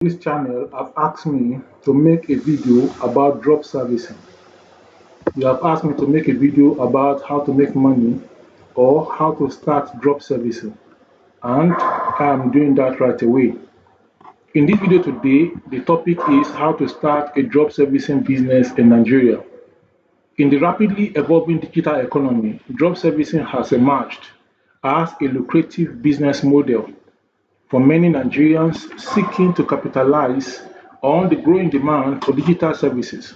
This channel have asked me to make a video about drop servicing. You have asked me to make a video about how to make money or how to start drop servicing, and I am doing that right away. In this video today, the topic is how to start a drop servicing business in Nigeria. In the rapidly evolving digital economy, drop servicing has emerged as a lucrative business model for many Nigerians seeking to capitalize on the growing demand for digital services.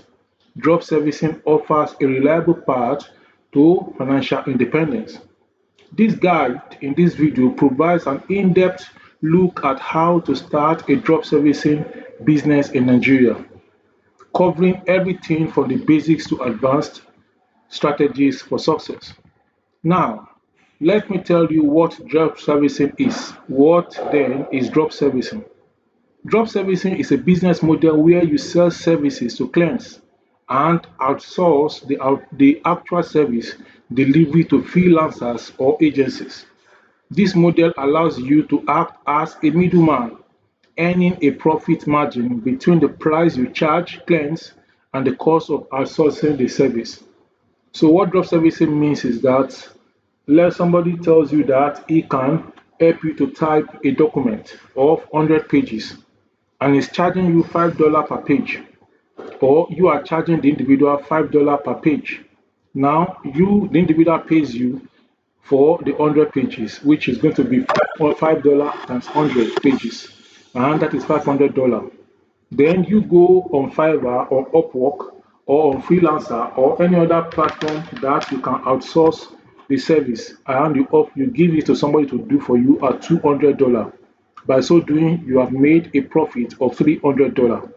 Drop servicing offers a reliable path to financial independence. This guide in this video provides an in-depth look at how to start a drop servicing business in Nigeria, covering everything from the basics to advanced strategies for success. Now, let me tell you what drop servicing is. What then is drop servicing? Drop servicing is a business model where you sell services to clients and outsource the actual service delivery to freelancers or agencies. This model allows you to act as a middleman, earning a profit margin between the price you charge clients and the cost of outsourcing the service. So what drop servicing means is that let somebody tells you that he can help you to type a document of 100 pages and is charging you $5 per page, or you are charging the individual $5 per page. Now the individual pays you for the 100 pages, which is going to be $5 times 100 pages, and that is $500. Then you go on Fiverr or Upwork or on Freelancer or any other platform that you can outsource the service, and you give it to somebody to do for you at $200. By so doing, you have made a profit of $300.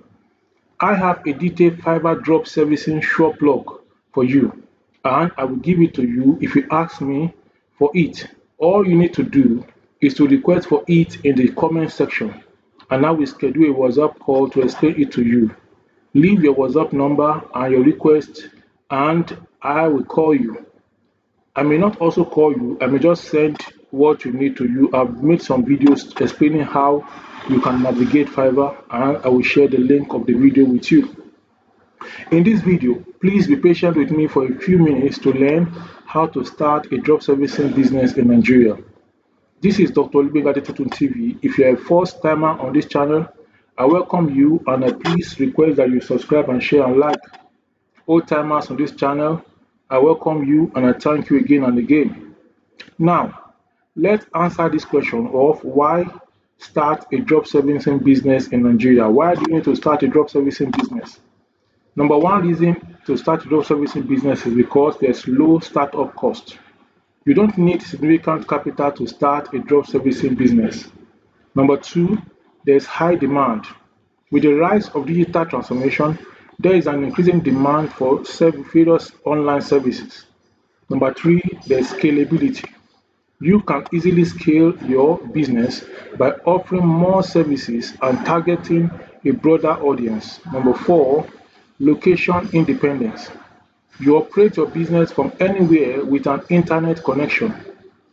I have a detailed Fiverr drop servicing short blog for you, and I will give it to you if you ask me for it. All you need to do is to request for it in the comment section, and I will schedule a WhatsApp call to explain it to you. Leave your WhatsApp number and your request, and I will call you. I may not also call you, I may just send what you need to you. I've made some videos explaining how you can navigate Fiverr, and I will share the link of the video with you. In this video, please be patient with me for a few minutes to learn how to start a drop servicing business in Nigeria. This is Dr Olugbenga Adetitun TV. If you're a first timer on this channel, I welcome you, and I please request that you subscribe and share and like. Old timers on this channel, I welcome you and I thank you again and again. Now, let's answer this question of why start a drop servicing business in Nigeria. Why do you need to start a drop servicing business? Number one reason to start a drop servicing business is because there's low startup cost. You don't need significant capital to start a drop servicing business. Number two, there's high demand. With the rise of digital transformation, there is an increasing demand for various online services. Number three, there's scalability. You can easily scale your business by offering more services and targeting a broader audience. Number four, location independence. You operate your business from anywhere with an internet connection.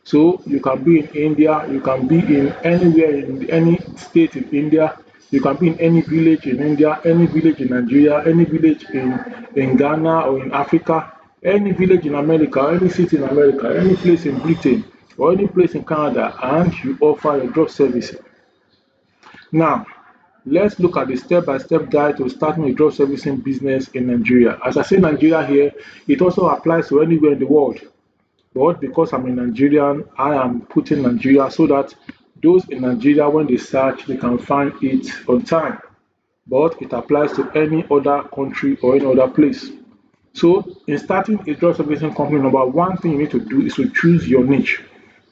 So you can be in India, you can be in anywhere in any state in India, you can be in any village in India, any village in Nigeria, any village in Ghana or in Africa, any village in America, any city in America, any place in Britain or any place in Canada, and you offer your drop service. Now, let's look at the step-by-step guide to starting a drop servicing business in Nigeria. As I say Nigeria here, it also applies to anywhere in the world. But because I'm a Nigerian, I am putting Nigeria so that those in Nigeria, when they search, they can find it on time. But it applies to any other country or any other place. So, in starting a drug servicing company, number one thing you need to do is to choose your niche.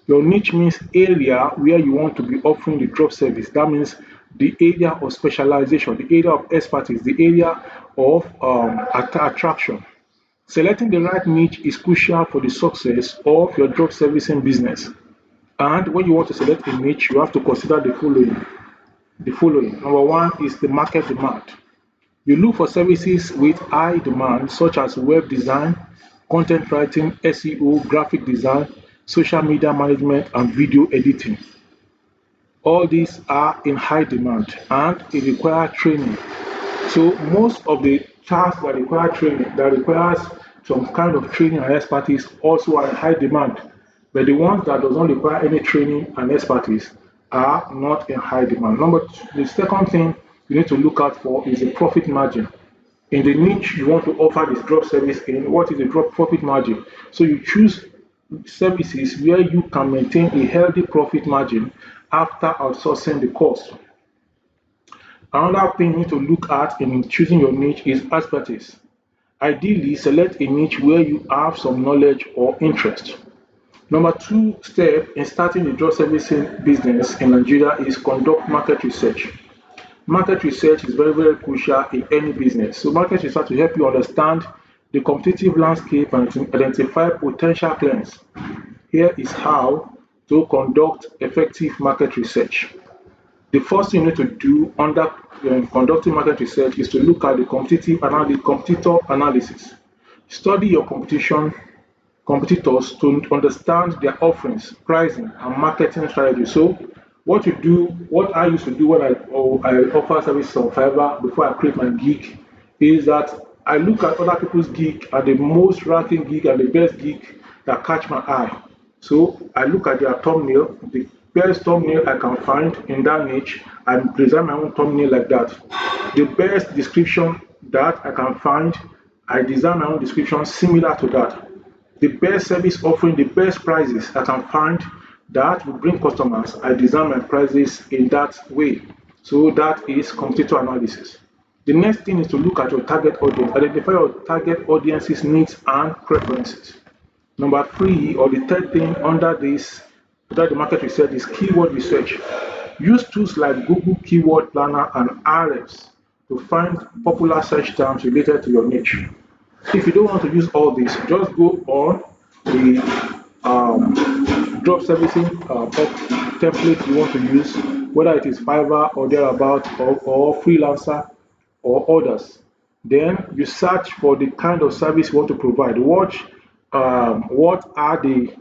Your niche means area where you want to be offering the drug service. That means the area of specialization, the area of expertise, the area of attraction. Selecting the right niche is crucial for the success of your drug servicing business. And when you want to select a niche, you have to consider the following. Number one is the market demand. You look for services with high demand, such as web design, content writing, SEO, graphic design, social media management, and video editing. All these are in high demand and it requires training. So most of the tasks that require training, that requires some kind of training and expertise also are in high demand. But the ones that does not require any training and expertise are not in high demand. Number two, the second thing you need to look out for is the profit margin. In the niche you want to offer this drop service in, what is the drop profit margin? So you choose services where you can maintain a healthy profit margin after outsourcing the cost. Another thing you need to look at in choosing your niche is expertise. Ideally, select a niche where you have some knowledge or interest. Number two step in starting the drug servicing business in Nigeria is conduct market research. Market research is very, very crucial in any business. So market research will help you understand the competitive landscape and to identify potential clients. Here is how to conduct effective market research. The first thing you need to do under conducting market research is to look at the competitor analysis. Study your competitors to understand their offerings, pricing, and marketing strategy. So, what I used to do when I offer services on Fiverr before I create my gig, is that I look at other people's gig and the most ranking gig and the best gig that catch my eye. So I look at their thumbnail, the best thumbnail I can find in that niche, and design my own thumbnail like that. The best description that I can find, I design my own description similar to that. The best service offering, the best prices I can find that will bring customers, I design my prices in that way. So that is competitor analysis. The next thing is to look at your target audience, identify your target audience's needs and preferences. Number three, or the third thing under the market research is keyword research. Use tools like Google Keyword Planner and Ahrefs to find popular search terms related to your niche. If you don't want to use all this, just go on the drop servicing template you want to use, whether it is Fiverr or thereabout, or freelancer or others. Then you search for the kind of service you want to provide. Watch what are the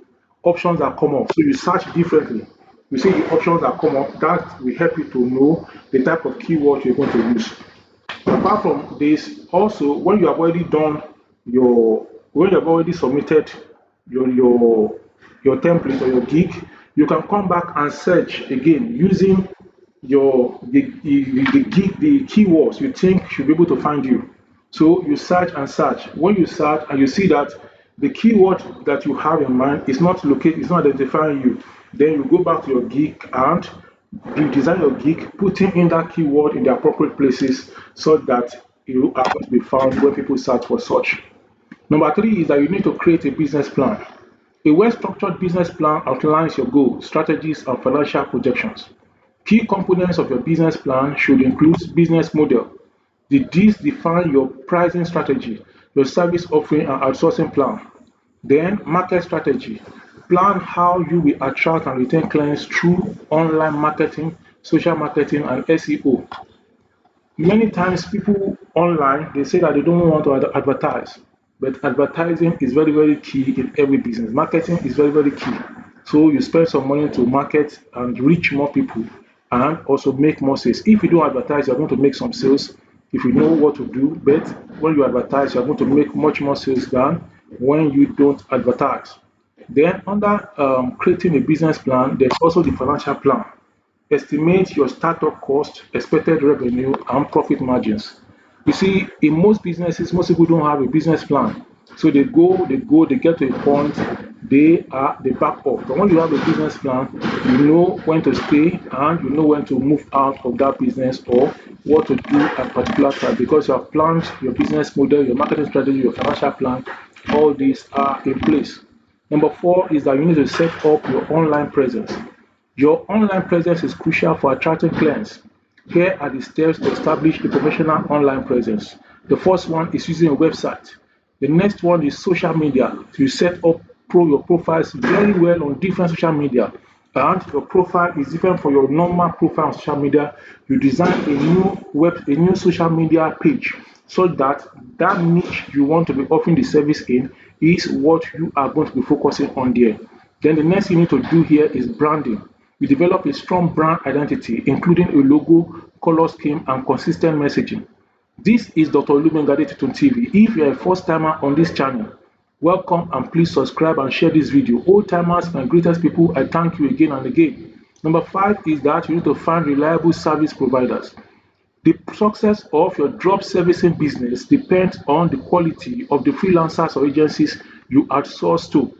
options that come up. So you search differently. You see the options that come up, that will help you to know the type of keyword you're going to use. Apart from this, also when you have already submitted your template or your gig, you can come back and search again using the keywords you think should be able to find you. So you search and search. When you search and you see that the keyword that you have in mind is not located, is not identifying you, then you go back to your gig and redesign your gig, putting in that keyword in the appropriate places so that you are going to be found when people search for such. Number three is that you need to create a business plan. A well-structured business plan outlines your goals, strategies, and financial projections. Key components of your business plan should include business model. These define your pricing strategy, your service offering and outsourcing plan. Then market strategy. Plan how you will attract and retain clients through online marketing, social marketing, and SEO. Many times people online they say that they don't want to advertise, but advertising is very very key in every business. Marketing is very very key. So you spend some money to market and reach more people and also make more sales. If you don't advertise, you're going to make some sales if you know what to do, but when you advertise, you're going to make much more sales than when you don't advertise. Then under creating a business plan, there's also the financial plan. Estimate your startup cost, expected revenue, and profit margins. You see, in most businesses, most people don't have a business plan. So they get to a point, they back off. But when you have a business plan, you know when to stay and you know when to move out of that business or what to do at a particular time because you have planned your business model, your marketing strategy, your financial plan, all these are in place. Number four is that you need to set up your online presence. Your online presence is crucial for attracting clients. Here are the steps to establish a professional online presence. The first one is using a website. The next one is social media. You set up your profiles very well on different social media. And your profile is different from your normal profile on social media. You design a new social media page so that that niche you want to be offering the service in is what you are going to be focusing on there. Then the next thing you need to do here is branding. You develop a strong brand identity, including a logo, color scheme, and consistent messaging. This is Dr. Olugbenga Adetitun TV. If you are a first timer on this channel, welcome and please subscribe and share this video. Old timers and greatest people, I thank you again and again. Number 5 is that you need to find reliable service providers. The success of your drop servicing business depends on the quality of the freelancers or agencies you outsource to.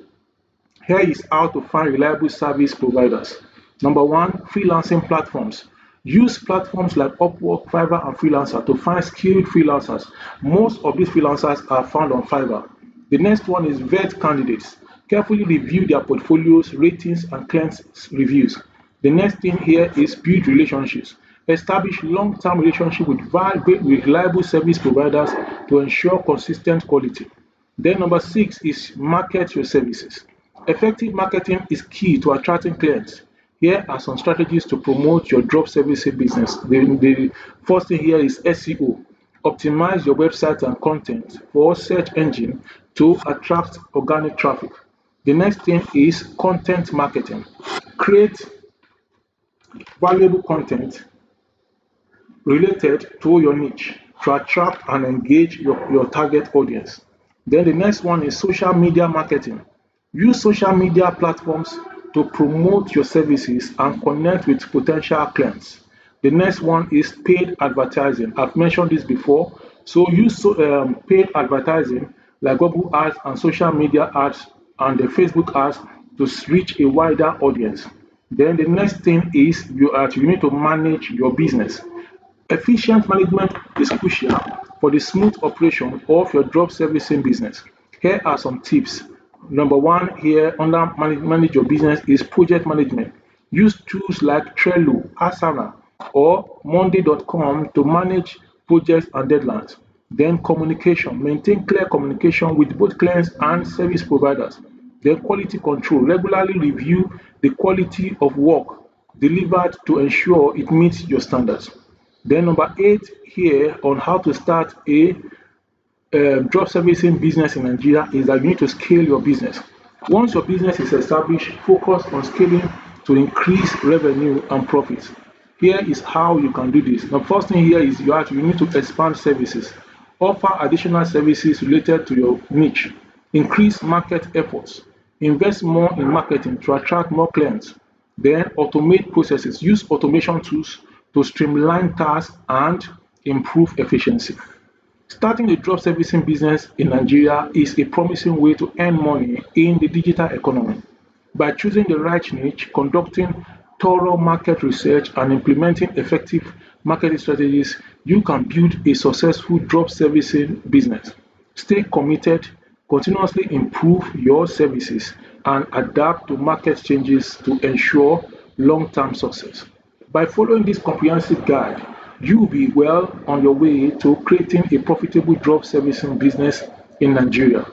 Here is how to find reliable service providers. Number 1, freelancing platforms. Use platforms like Upwork, Fiverr, and Freelancer to find skilled freelancers. Most of these freelancers are found on Fiverr. The next one is vet candidates. Carefully review their portfolios, ratings, and client reviews. The next thing here is build relationships. Establish long-term relationships with reliable service providers to ensure consistent quality. Then number 6 is market your services. Effective marketing is key to attracting clients. Here are some strategies to promote your drop servicing business. The first thing here is SEO. Optimize your website and content for search engine to attract organic traffic. The next thing is content marketing. Create valuable content related to your niche to attract and engage your target audience. Then the next one is social media marketing. Use social media platforms to promote your services and connect with potential clients. The next one is paid advertising. I've mentioned this before. So use paid advertising like Google ads and social media ads and the Facebook ads to reach a wider audience. Then the next thing is you need to manage your business. Efficient management is crucial for the smooth operation of your drop servicing business. Here are some tips. Number 1 here under manage your business is project management. Use tools like Trello, Asana, or Monday.com to manage projects and deadlines. Then communication. Maintain clear communication with both clients and service providers. Then quality control. Regularly review the quality of work delivered to ensure it meets your standards. Then number 8 here on how to start a drop servicing business in Nigeria is that you need to scale your business. Once your business is established, focus on scaling to increase revenue and profits. Here is how you can do this. The first thing here is you need to expand services. Offer additional services related to your niche. Increase market efforts. Invest more in marketing to attract more clients. Then automate processes. Use automation tools to streamline tasks and improve efficiency. Starting a drop servicing business in Nigeria is a promising way to earn money in the digital economy. By choosing the right niche, conducting thorough market research, and implementing effective marketing strategies, you can build a successful drop servicing business. Stay committed, continuously improve your services, and adapt to market changes to ensure long-term success. By following this comprehensive guide, you will be well on your way to creating a profitable drop servicing business in Nigeria.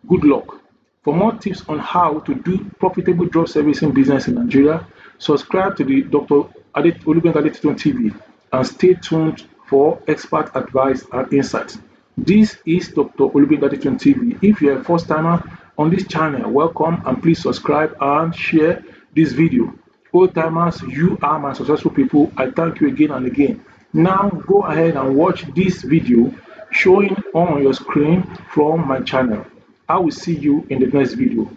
Good luck. For more tips on how to do profitable drop servicing business in Nigeria, subscribe to the Dr. Olugbenga Adetitun TV and stay tuned for expert advice and insights. This is Dr. Olugbenga Adetitun TV. If you are a first timer on this channel, welcome and please subscribe and share this video. Old timers, you are my successful people. I thank you again and again. Now go ahead and watch this video showing on your screen from my channel. I will see you in the next video.